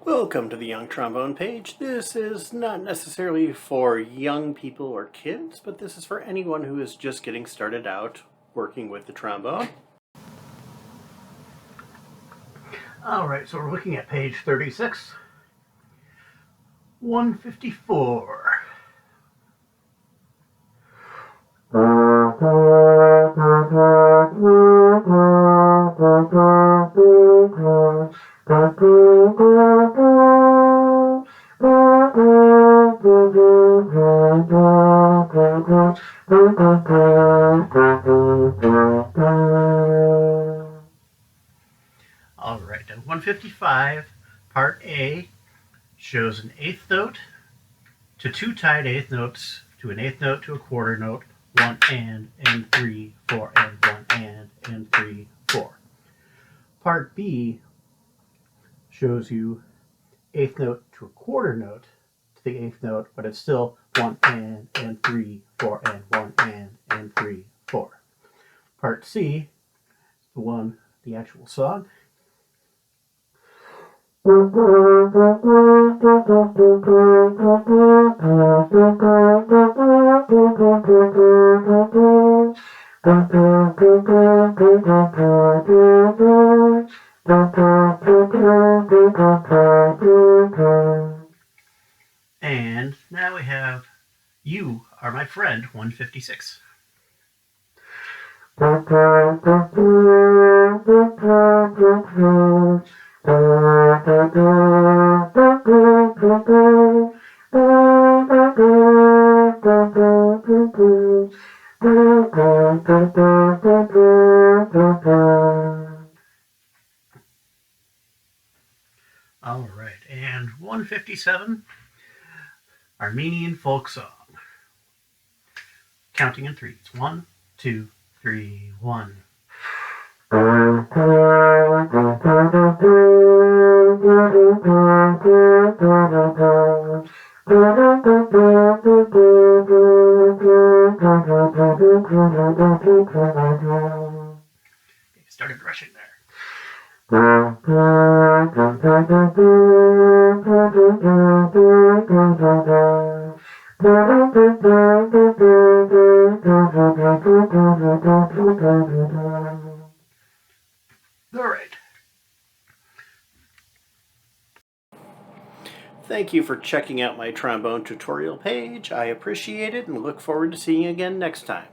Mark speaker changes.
Speaker 1: Welcome to the Young Trombone page. This is not necessarily for young people or kids, but this is for anyone who is just getting started out working with the trombone. Alright, so we're looking at page 36, 154. Alright, and 155, part A, shows an eighth note to two tied eighth notes, to an eighth note to a quarter note, one and 3, 4, and 1 and 3, 4. Part B shows you eighth note to a quarter note to the eighth note, but it's still 1 and 3, 4, and 1 and 3, 4. Part C is the actual song. And now we have You Are My Friend, 156. All right, and 157, Armenian folk song. Counting in threes. 1, 2, 3, 1. Started rushing there. All right. Thank you for checking out my trombone tutorial page. I appreciate it and look forward to seeing you again next time.